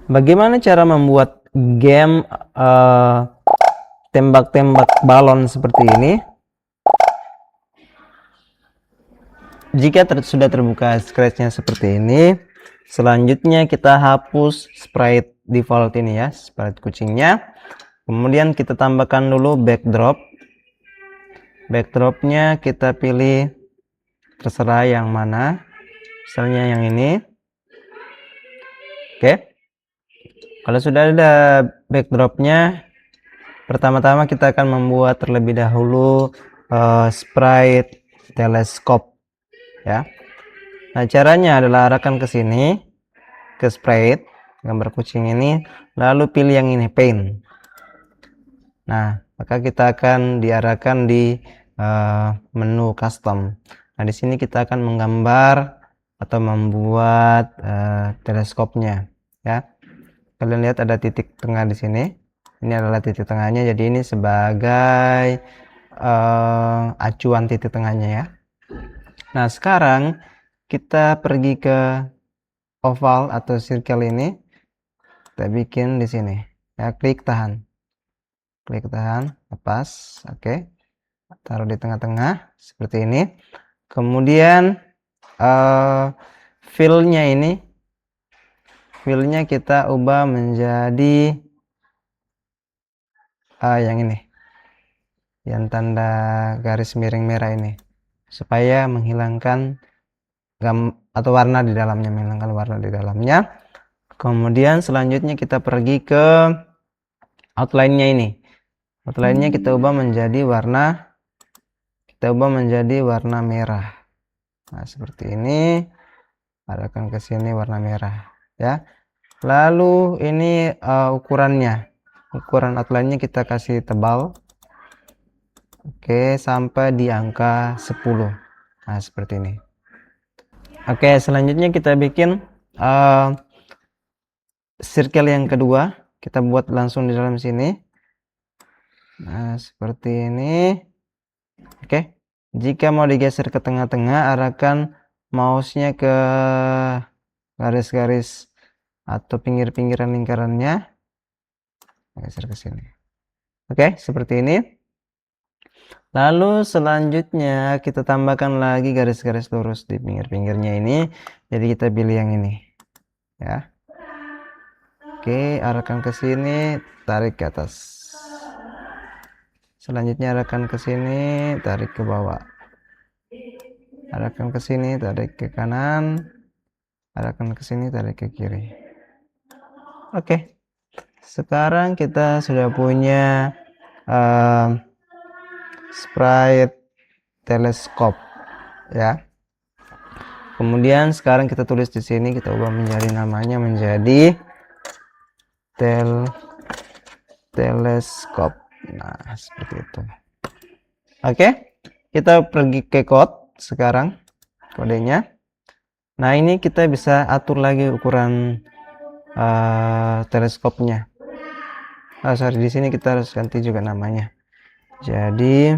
Bagaimana cara membuat game tembak-tembak balon seperti ini? Jika sudah terbuka scratch-nya seperti ini, selanjutnya kita hapus sprite default ini ya, sprite kucingnya. Kemudian kita tambahkan dulu backdrop. Backdropnya kita pilih terserah yang mana, misalnya yang ini. Oke. Kalau sudah ada backdropnya, pertama-tama kita akan membuat terlebih dahulu sprite teleskop ya. Nah, caranya adalah arahkan ke sini, ke sprite gambar kucing ini, lalu pilih yang ini paint. Nah, maka kita akan diarahkan di menu custom. Nah, di sini kita akan menggambar atau membuat teleskopnya ya. Kalian lihat ada titik tengah di sini. Ini adalah titik tengahnya, jadi ini sebagai acuan titik tengahnya ya. Nah, sekarang kita pergi ke oval atau circle ini, kita bikin di sini ya, klik tahan, lepas, oke, taruh di tengah-tengah seperti ini. Kemudian fillnya kita ubah menjadi yang ini, yang tanda garis miring merah ini, supaya menghilangkan atau warna di dalamnya, menghilangkan warna di dalamnya. Kemudian selanjutnya kita pergi ke outline-nya ini. Outline-nya kita ubah menjadi warna merah. Nah, seperti ini. Arahkan ke sini warna merah ya. Lalu ini ukurannya. Ukuran outline-nya kita kasih tebal. Oke, sampai di angka 10. Nah, seperti ini. Oke, selanjutnya kita bikin circle yang kedua. Kita buat langsung di dalam sini. Nah, seperti ini. Oke. Jika mau digeser ke tengah-tengah, arahkan mouse-nya ke garis-garis atau pinggir-pinggiran lingkarannya. Geser ke sini. Oke, seperti ini. Lalu selanjutnya kita tambahkan lagi garis-garis lurus di pinggir-pinggirnya ini. Jadi kita pilih yang ini. Ya. Oke, arahkan ke sini, tarik ke atas. Selanjutnya arahkan ke sini, tarik ke bawah. Arahkan ke sini, tarik ke kanan. Arahkan ke sini, tarik ke kiri. Oke. Sekarang kita sudah punya sprite teleskop ya. Kemudian sekarang kita tulis di sini, kita ubah menjadi namanya menjadi teleskop. Nah, seperti itu. Oke, kita pergi ke code sekarang, kodenya. Nah, ini kita bisa atur lagi ukuran teleskopnya. Sorry, di sini kita harus ganti juga namanya. Jadi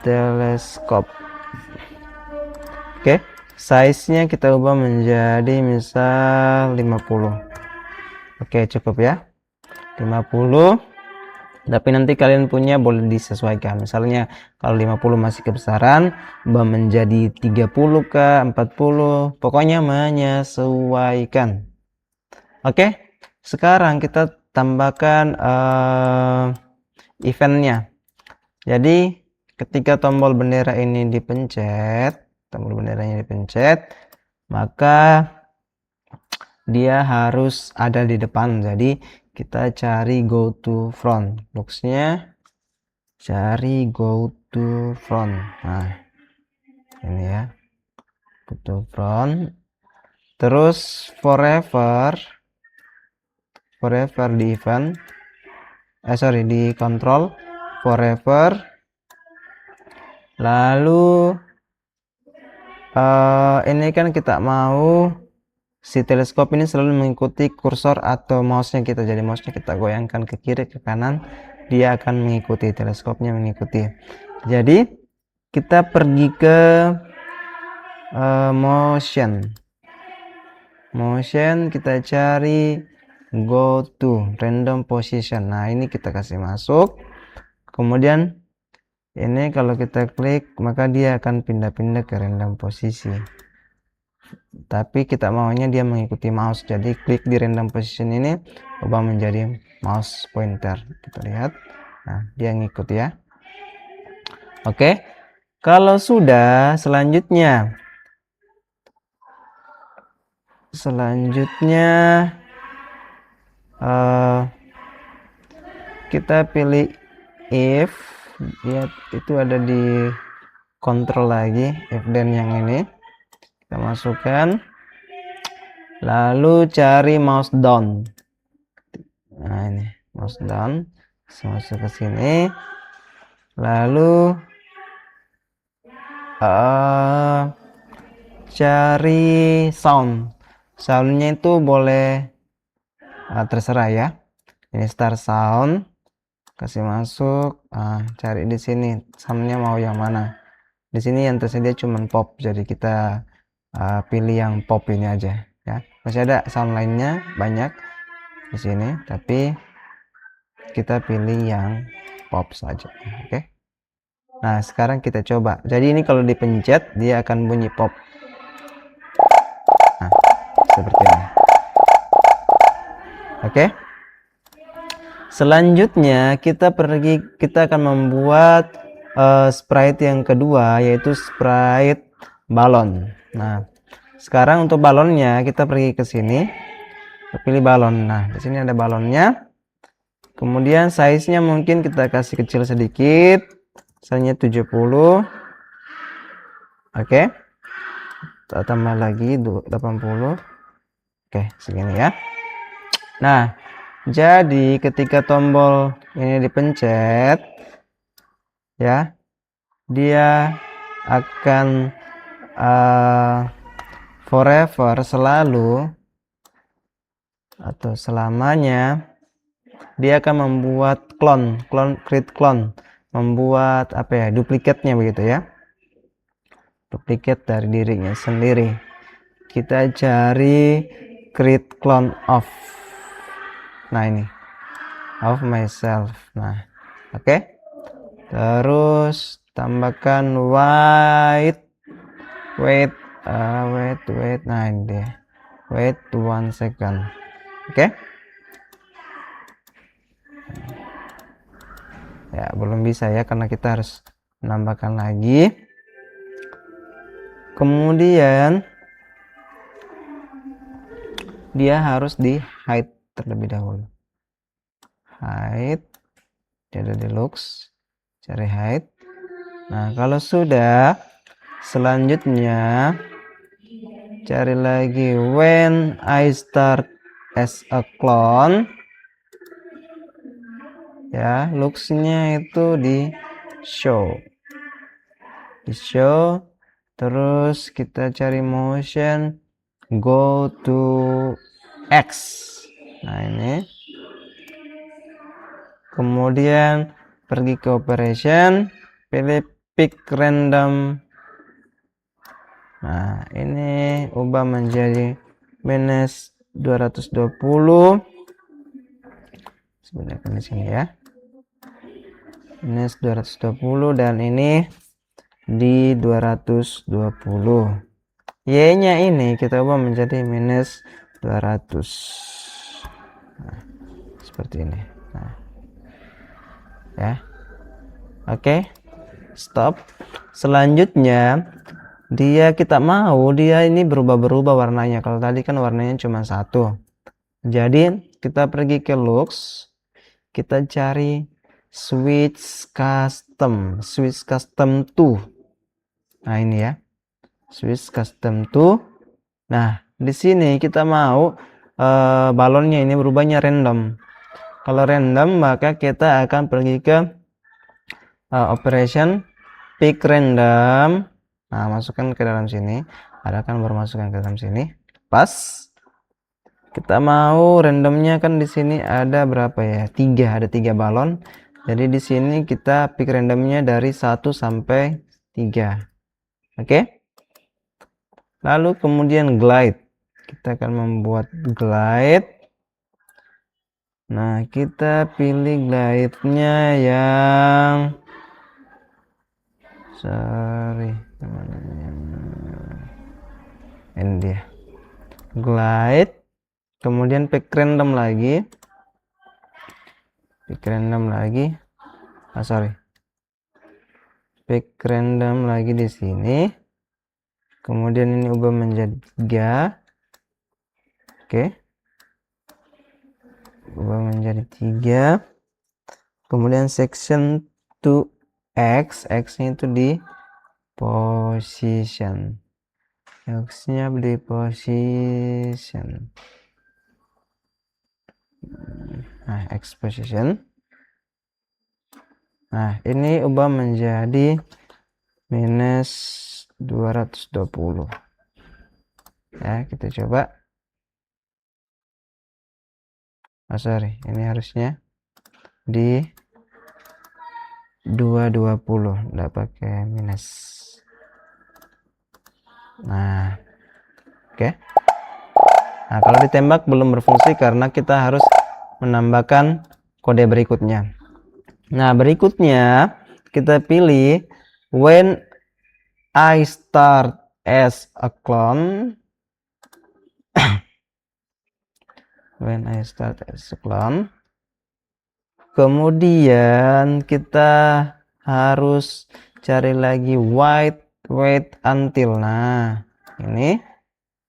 teleskop. Oke, size-nya kita ubah menjadi misal 50. Oke, cukup ya. 50. Tapi nanti kalian punya boleh disesuaikan. Misalnya kalau 50 masih kebesaran, ubah menjadi 30 ke 40. Pokoknya menyesuaikan. Oke, sekarang kita tambahkan eventnya. Jadi ketika tombol bendera ini dipencet, maka dia harus ada di depan. Jadi kita cari go to front. Boxnya cari go to front. Nah, ini ya, go to front. Terus forever di event, di control forever. Lalu ini kan kita mau si teleskop ini selalu mengikuti kursor atau mouse-nya kita. Jadi mouse-nya kita goyangkan ke kiri ke kanan, dia akan mengikuti, teleskopnya mengikuti. Jadi kita pergi ke motion. motion, kita cari go to random position. Nah, ini kita kasih masuk. Kemudian ini kalau kita klik, maka dia akan pindah-pindah ke random posisi. Tapi kita maunya dia mengikuti mouse. Jadi klik di random position ini, ubah menjadi mouse pointer. Kita lihat. Nah, dia ngikut ya. Oke. Kalau sudah, selanjutnya kita pilih if, lihat itu ada di kontrol lagi, if then yang ini kita masukkan, lalu cari mouse down. Nah, ini mouse down, masuk ke sini, lalu cari soundnya itu boleh terserah ya. Ini start sound, kasih masuk, cari di sini soundnya mau yang mana. Di sini yang tersedia cuman pop, jadi kita pilih yang pop ini aja ya. Masih ada sound lainnya banyak di sini, tapi kita pilih yang pop saja. Oke. Nah, sekarang kita coba. Jadi ini kalau dipencet dia akan bunyi pop. Nah, seperti ini. Oke. Selanjutnya kita akan membuat sprite yang kedua, yaitu sprite balon. Nah, sekarang untuk balonnya kita pergi ke sini, pilih balon. Nah, di sini ada balonnya. Kemudian size-nya mungkin kita kasih kecil sedikit, misalnya 70. Oke. Kita tambah lagi 80. Oke, segini ya. Nah, jadi ketika tombol ini dipencet ya, dia akan forever, selalu atau selamanya dia akan membuat create clone, membuat apa ya, duplikatnya begitu ya, duplikat dari dirinya sendiri. Kita cari create clone of, nah ini of myself. Nah, oke. Terus tambahkan wait, nah ini dia, wait 1 second. Oke. Ya, belum bisa ya karena kita harus menambahkan lagi. Kemudian dia harus di hide terlebih dahulu. Hide, dia ada di looks, cari hide. Nah, kalau sudah, selanjutnya cari lagi when I start as a clone ya, looksnya itu di show, terus kita cari motion, go to X. Nah, ini kemudian pergi ke operation, pilih pick random. Nah, ini ubah menjadi minus 220. Sebenarnya di sini ya, minus 220, dan ini di 220. Y nya ini kita ubah menjadi minus 200. Nah, seperti ini. Nah, ya, oke. Stop. Selanjutnya kita mau dia ini berubah-berubah warnanya. Kalau tadi kan warnanya cuma satu, jadi kita pergi ke looks, kita cari switch custom to. Nah, ini ya, switch custom to. Nah, di sini kita mau balonnya ini berubahnya random. Kalau random, maka kita akan pergi ke operation pick random. Nah, masukkan ke dalam sini, adakan baru masukkan ke dalam sini. Pas kita mau randomnya kan di sini ada berapa ya? 3, ada 3 balon. Jadi di sini kita pick randomnya dari 1 sampai 3. Oke. Lalu kemudian glide. kita akan membuat glide. Nah, kita pilih glide-nya yang ini dia. Glide, kemudian pick random lagi. Pick random lagi. Pick random lagi di sini. Kemudian ini ubah menjadi 3. Oke. Ubah menjadi 3. Kemudian section to X, X-nya itu di position. X-nya di position. Nah, X position. Nah, ini ubah menjadi minus 220. Ya, kita coba. Ini harusnya di 220, enggak pakai minus. Nah, oke. Nah, kalau ditembak belum berfungsi karena kita harus menambahkan kode berikutnya. Nah, berikutnya kita pilih when I start as a clone. When I start as a clone. Kemudian kita harus cari lagi wait until. Nah, ini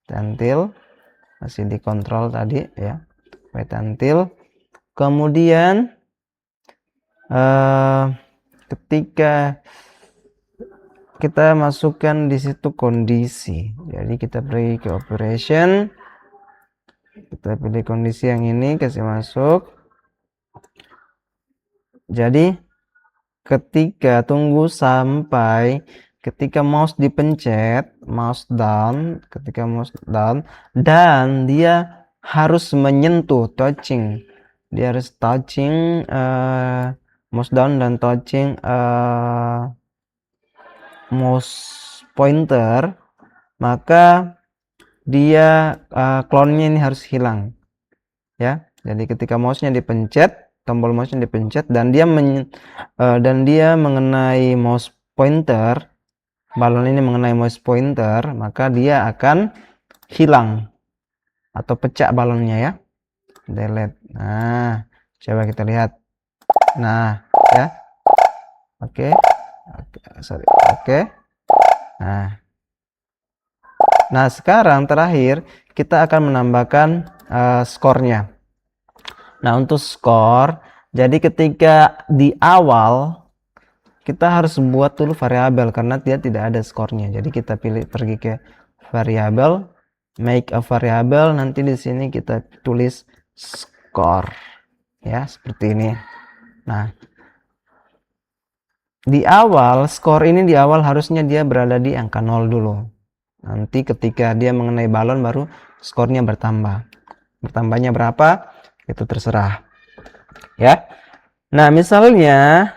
until masih dikontrol tadi ya. Wait until. Kemudian ketika kita masukkan di situ kondisi, jadi kita pergi ke operation, kita pilih kondisi yang ini, kasih masuk. Jadi ketika tunggu sampai ketika mouse dipencet, mouse down, ketika mouse down dan dia harus menyentuh touching, dia harus touching mouse down dan touching mouse pointer, maka dia clone-nya ini harus hilang ya. Jadi ketika mouse-nya dipencet, tombol mouse-nya dipencet dan dia mengenai mouse pointer, balon ini mengenai mouse pointer, maka dia akan hilang atau pecah balonnya ya. Delete. Nah, coba kita lihat. Nah, ya. Oke. Nah, sekarang terakhir kita akan menambahkan skornya. Nah, untuk skor, jadi ketika di awal kita harus buat dulu variabel karena dia tidak ada skornya. Jadi kita pergi ke variabel, make a variable, nanti di sini kita tulis skor. Ya, seperti ini. Nah, di awal skor ini di awal harusnya dia berada di angka 0 dulu. Nanti ketika dia mengenai balon baru skornya bertambah. Bertambahnya berapa? Itu terserah. Ya. Nah, misalnya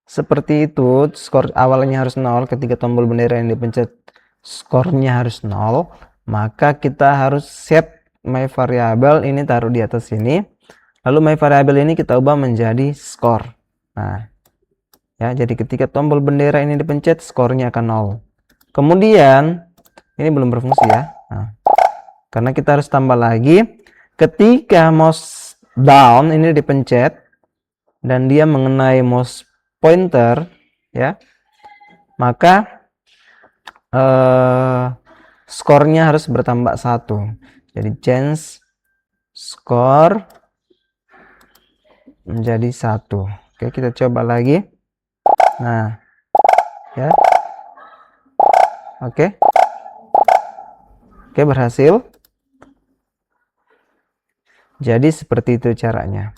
seperti itu, skor awalnya harus 0, ketika tombol bendera yang dipencet skornya harus 0, maka kita harus set my variable ini, taruh di atas sini. Lalu my variable ini kita ubah menjadi skor. Nah, ya, jadi ketika tombol bendera ini dipencet skornya akan 0. Kemudian ini belum berfungsi ya. Nah, karena kita harus tambah lagi ketika mouse down ini dipencet dan dia mengenai mouse pointer ya, maka skornya harus bertambah 1. Jadi change skor menjadi 1. Oke, kita coba lagi. Nah, ya. Oke, berhasil. Jadi seperti itu caranya.